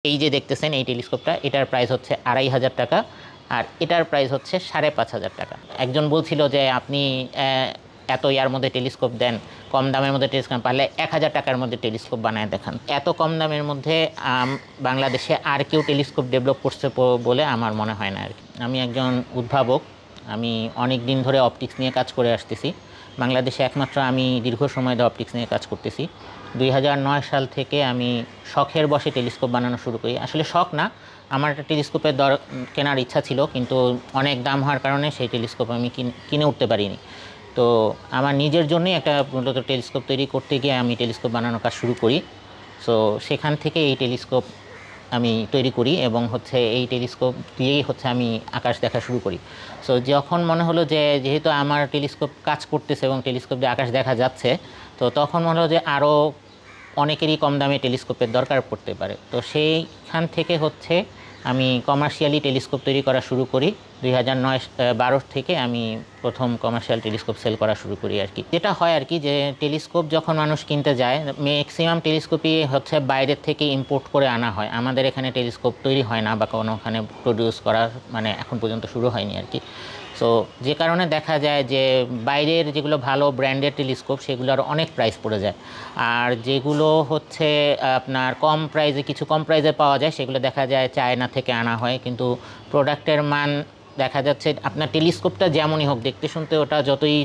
এই যে দেখতেছেন এই টেলিস্কোপটা, এটার প্রাইস হচ্ছে ২৫০০ টাকা, আর এটার প্রাইস হচ্ছে ৫৫০০ টাকা। একজন বলছিল যে আপনি এত ইয়ার মধ্যে টেলিস্কোপ দেন, কম দামের মধ্যে টেলিস্কোপ পারলে ১০০০ টাকার মধ্যে টেলিস্কোপ বানায় দেখান। এত কম দামের মধ্যে বাংলাদেশে আর কেউ টেলিস্কোপ ডেভেলপ করছে বলে আমার মনে হয় না আর কি। আমি একজন উদ্ভাবক, আমি অনেক দিন ধরে অপটিক্স নিয়ে কাজ করে আসতেছি। বাংলাদেশে একমাত্র আমি দীর্ঘ সময় ধরে অপটিক্স নিয়ে কাজ করতেছি। ২০০৯ সাল থেকে আমি শখের বশে টেলিস্কোপ বানানো শুরু করি। আসলে শখ না, আমার একটা টেলিস্কোপের কেনার ইচ্ছা ছিল, কিন্তু অনেক দাম হওয়ার কারণে সেই টেলিস্কোপ আমি কিনে উঠতে পারিনি। তো আমার নিজের জন্যই একটা মূলত টেলিস্কোপ তৈরি করতে গিয়ে আমি টেলিস্কোপ বানানোর কাজ শুরু করি। সো সেখান থেকে এই টেলিস্কোপ আমি তৈরি করি এবং এই টেলিস্কোপ দিয়েই আমি আকাশ দেখা শুরু করি। সো যখন মনে হলো যে যেহেতু আমার টেলিস্কোপ কাজ করতেছে এবং টেলিস্কোপ দিয়ে আকাশ দেখা যাচ্ছে, তো তখন মনে হলো যে আরও অনেকেরই কম দামে টেলিস্কোপের দরকার পড়তে পারে। তো সেইখান থেকে আমি কমার্শিয়ালি টেলিস্কোপ তৈরি করা শুরু করি। ২০০৯-১২ থেকে আমি প্রথম কমার্শিয়াল টেলিস্কোপ সেল করা শুরু করি আর কি। যেটা হয় আর কি, যে টেলিস্কোপ যখন মানুষ কিনতে যায়, ম্যাক্সিমাম টেলিস্কোপই বাইরের থেকে ইম্পোর্ট করে আনা হয়। আমাদের এখানে টেলিস্কোপ তৈরি হয় না বা কোনোখানে প্রডিউস করা এখন পর্যন্ত শুরু হয়নি আর কি। সো যে কারণে দেখা যায় যে বাইরের যেগুলো ভালো ব্র্যান্ডের টেলিস্কোপ সেগুলোর অনেক প্রাইস পড়ে যায়, আর যেগুলো আপনার কিছু কম প্রাইসে পাওয়া যায় সেগুলো দেখা যায় চায়না থেকে আনা হয়, কিন্তু প্রোডাক্টের মান দেখা যাচ্ছে আপনার টেলিস্কোপটা যেমনই হোক, দেখতে শুনতে ওটা যতই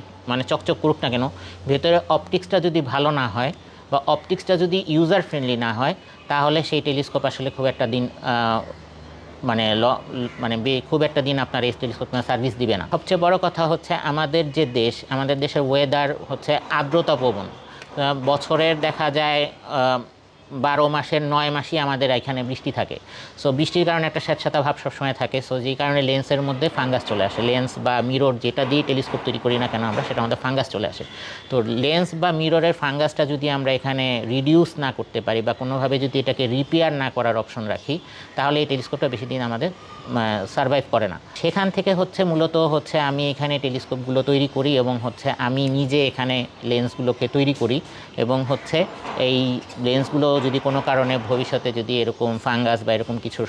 চকচক করুক না কেন, ভেতরে অপটিক্সটা যদি ভালো না হয় বা অপটিক্সটা যদি ইউজার ফ্রেন্ডলি না হয়, তাহলে সেই টেলিস্কোপ আসলে খুব একটা দিন খুব একটা দিন আপনার এই টেলিস্কোপ সার্ভিস দিবে না। সবচেয়ে বড় কথা আমাদের দেশের ওয়েদার আর্দ্রতাপ্রবণ। বছরের দেখা যায় ১২ মাসের ৯ মাসই আমাদের এখানে বৃষ্টি থাকে। সো বৃষ্টির কারণে একটা স্যাঁতস্যাঁতা ভাব সবসময় থাকে। সো যেই কারণে লেন্সের মধ্যে ফাঙ্গাস চলে আসে। লেন্স বা মিরর যেটা দিয়ে টেলিস্কোপ তৈরি করি না কেন আমরা, সেটার মধ্যে ফাঙ্গাস চলে আসে। তো লেন্স বা মিররের ফাঙ্গাসটা যদি আমরা এখানে রিডিউস না করতে পারি বা কোনোভাবে যদি এটাকে রিপেয়ার না করার অপশন রাখি, তাহলে এই টেলিস্কোপটা বেশি দিন আমাদের সারভাইভ করে না। সেখান থেকে মূলত আমি এখানে টেলিস্কোপগুলো তৈরি করি এবং আমি নিজে এখানে লেন্সগুলোকে তৈরি করি এবং এই লেন্সগুলো যদি কোনো কারণে ভবিষ্যতে যদি এরকম ফাঙ্গাস বা এরকম কিছুর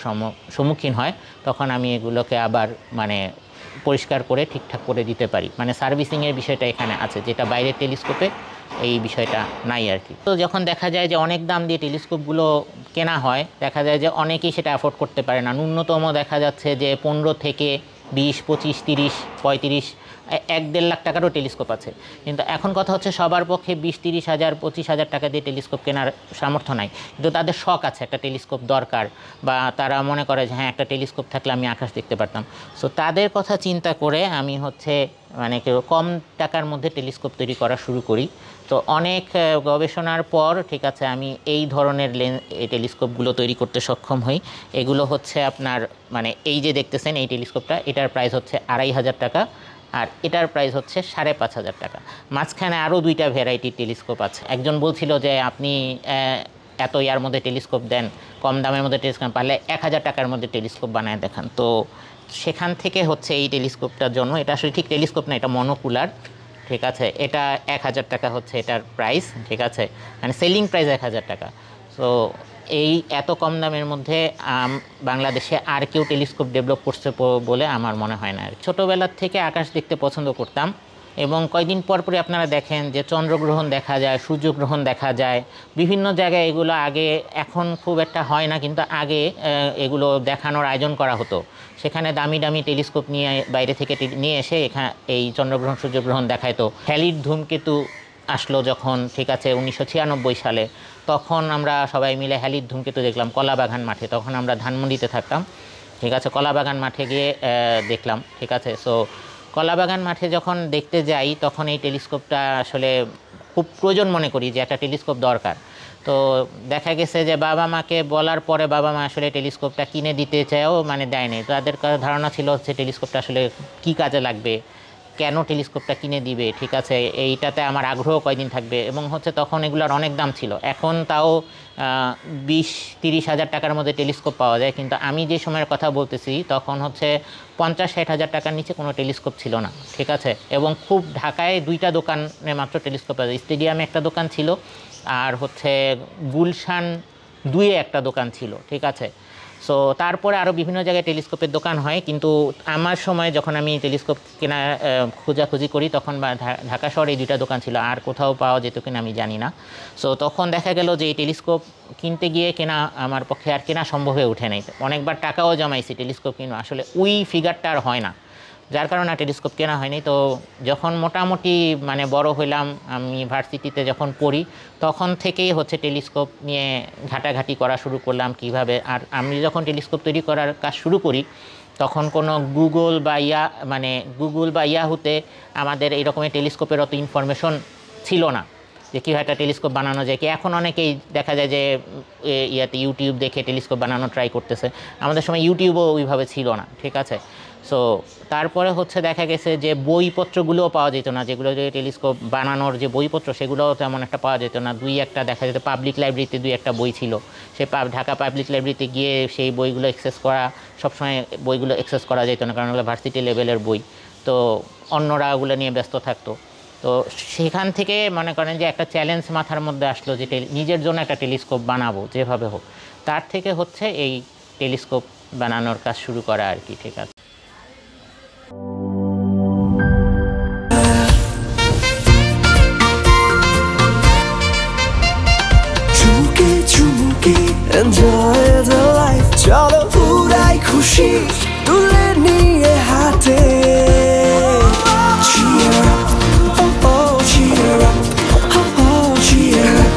সম্মুখীন হয়, তখন আমি এগুলোকে আবার পরিষ্কার করে ঠিকঠাক করে দিতে পারি। সার্ভিসিংয়ের বিষয়টা এখানে আছে, যেটা বাইরের টেলিস্কোপে এই বিষয়টা নাই আর কি। তো যখন দেখা যায় যে অনেক দাম দিয়ে টেলিস্কোপগুলো কেনা হয়, দেখা যায় যে অনেকেই সেটা অ্যাফোর্ড করতে পারে না। ন্যূনতম দেখা যাচ্ছে যে ১৫ থেকে ২০, ২৫, ৩০, ৩৫, ১-১.৫ লাখ টাকারও টেলিস্কোপ আছে। কিন্তু এখন কথা সবার পক্ষে ২০-৩০ হাজার, ২৫,০০০ টাকা দিয়ে টেলিস্কোপ কেনার সামর্থ্য নাই, কিন্তু তাদের শখ আছে একটা টেলিস্কোপ দরকার, বা তারা মনে করে যে হ্যাঁ, একটা টেলিস্কোপ থাকলে আমি আকাশ দেখতে পারতাম। সো তাদের কথা চিন্তা করে আমি কম টাকার মধ্যে টেলিস্কোপ তৈরি করা শুরু করি। তো অনেক গবেষণার পর আমি এই ধরনের এই টেলিস্কোপগুলো তৈরি করতে সক্ষম হই। এগুলো আপনার এই যে দেখতেছেন এই টেলিস্কোপটা, এটার প্রাইস হচ্ছে ২৫০০ টাকা, আর এটার প্রাইস হচ্ছে ৫৫০০ টাকা। মাঝখানে আরও ২টা ভ্যারাইটির টেলিস্কোপ আছে। একজন বলছিল যে আপনি এত ইয়ার মধ্যে টেলিস্কোপ দেন, কম দামের মধ্যে টেলিস্কোপ পারলে ১০০০ টাকার মধ্যে টেলিস্কোপ বানায় দেখান। তো সেখান থেকে এই টেলিস্কোপটার জন্য, এটা আসলে ঠিক টেলিস্কোপ না, এটা মনোকুলার, ঠিক আছে। এটা ১০০০ টাকা এটার প্রাইস, ঠিক আছে, সেলিং প্রাইস ১০০০ টাকা। সো এই এত কম দামের মধ্যে বাংলাদেশে আর কেউ টেলিস্কোপ ডেভেলপ করছে বলে আমার মনে হয় না। ছোটোবেলার থেকে আকাশ দেখতে পছন্দ করতাম এবং কয়েকদিন পরপরই আপনারা দেখেন যে চন্দ্রগ্রহণ দেখা যায়, সূর্যগ্রহণ দেখা যায় বিভিন্ন জায়গায়। এগুলো এখন খুব একটা হয় না, কিন্তু আগে এগুলো দেখানোর আয়োজন করা হতো। সেখানে দামি দামি টেলিস্কোপ নিয়ে বাইরে থেকে নিয়ে এসে এই চন্দ্রগ্রহণ সূর্যগ্রহণ দেখাইতো। হ্যালির ধূমকেতু আসলো যখন, ঠিক আছে, ১৯৯৬ সালে, তখন আমরা সবাই মিলে হ্যালির ধূমকেতু দেখলাম কলাবাগান মাঠে। তখন আমরা ধানমন্ডিতে থাকতাম, ঠিক আছে। কলাবাগান মাঠে গিয়ে দেখলাম, ঠিক আছে। সো কলাবাগান মাঠে যখন দেখতে যাই, তখন এই টেলিস্কোপটা আসলে খুব প্রয়োজন মনে করি যে একটা টেলিস্কোপ দরকার। তো দেখা গেছে যে বাবা মাকে বলার পরে বাবা মা আসলে টেলিস্কোপটা কিনে দিতে চায়ও দেয়নি। তাদের ধারণা ছিল টেলিস্কোপটা আসলে কী কাজে লাগবে, কেন টেলিস্কোপটা কিনে দিবে, ঠিক আছে, এইটাতে আমার আগ্রহ কয়দিন থাকবে। এবং তখন এগুলোর অনেক দাম ছিল। এখন তাও ২০-৩০ হাজার টাকার মধ্যে টেলিস্কোপ পাওয়া যায়, কিন্তু আমি যে সময়ের কথা বলতেছি তখন ৫০-৬০ হাজার টাকার নিচে কোনো টেলিস্কোপ ছিল না, ঠিক আছে। এবং খুব ঢাকায় 2টা দোকানে মাত্র টেলিস্কোপ আছে। স্টেডিয়ামে একটা দোকান ছিল, আর গুলশান 2-এ একটা দোকান ছিল, ঠিক আছে। সো তারপরে আরও বিভিন্ন জায়গায় টেলিস্কোপের দোকান হয়, কিন্তু আমার সময় যখন আমি টেলিস্কোপ কেনা খোঁজাখুঁজি করি তখন ঢাকা শহরে এই 2টা দোকান ছিল, আর কোথাও পাওয়া যেত কিনা আমি জানি না। সো তখন দেখা গেল যে এই টেলিস্কোপ কিনতে গিয়ে কেনা আমার পক্ষে আর কেনা সম্ভব হয়ে ওঠে নাই। অনেকবার টাকাও জমাইছি টেলিস্কোপ কিনবো, আসলে ওই ফিগারটা আর হয় না, যার কারণে টেলিস্কোপ কেনা হয়নি। তো যখন মোটামুটি মানে বড় হইলাম, আমি ভার্সিটিতে যখন পড়ি তখন থেকেই হচ্ছে টেলিস্কোপ নিয়ে ঘাটাঘাটি করা শুরু করলাম কিভাবে। আর আমি যখন টেলিস্কোপ তৈরি করার কাজ শুরু করি তখন কোনো গুগল বা ইয়াহুতে আমাদের এইরকমের টেলিস্কোপের অত ইনফরমেশন ছিল না যে কীভাবে একটা টেলিস্কোপ বানানো যায়। কি এখন অনেকেই দেখা যায় যে ইউটিউব দেখে টেলিস্কোপ বানানো ট্রাই করতেছে, আমাদের সময় ইউটিউবও ওইভাবে ছিল না, ঠিক আছে। সো তারপরে হচ্ছে দেখা গেছে যে বইপত্রগুলোও পাওয়া যেত না, যেগুলো যে টেলিস্কোপ বানানোর যে বইপত্র সেগুলোও তেমন একটা পাওয়া যেত না। 2-একটা দেখা যেত পাবলিক লাইব্রেরিতে 2-একটা বই ছিল, সে ঢাকা পাবলিক লাইব্রেরিতে গিয়ে সেই বইগুলো অ্যাক্সেস করা, সবসময় বইগুলো অ্যাক্সেস করা যেত না কারণ ওগুলো ভার্সিটি লেভেলের বই, তো অন্যরা ওগুলো নিয়ে ব্যস্ত থাকতো। তো সেখান থেকে মনে করেন যে একটা চ্যালেঞ্জ মাথার মধ্যে আসলো যে নিজের জন্য একটা টেলিস্কোপ বানাবো যেভাবে হোক, তার থেকে হচ্ছে এই টেলিস্কোপ বানানোর কাজ শুরু করা আর কি, ঠিক আছে। Enjoy the life, চলো পুরাই খুশি তুলে নিয়ে হাতে। Cheer up, oh oh, cheer up, oh oh, cheer up,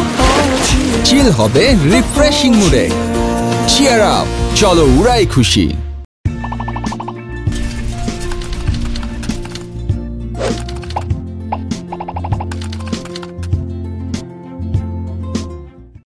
oh oh, cheer up. চিল হবে রিফ্রেশিং মুডে। চিয়ার আপ, চলো উড়াই খুশি।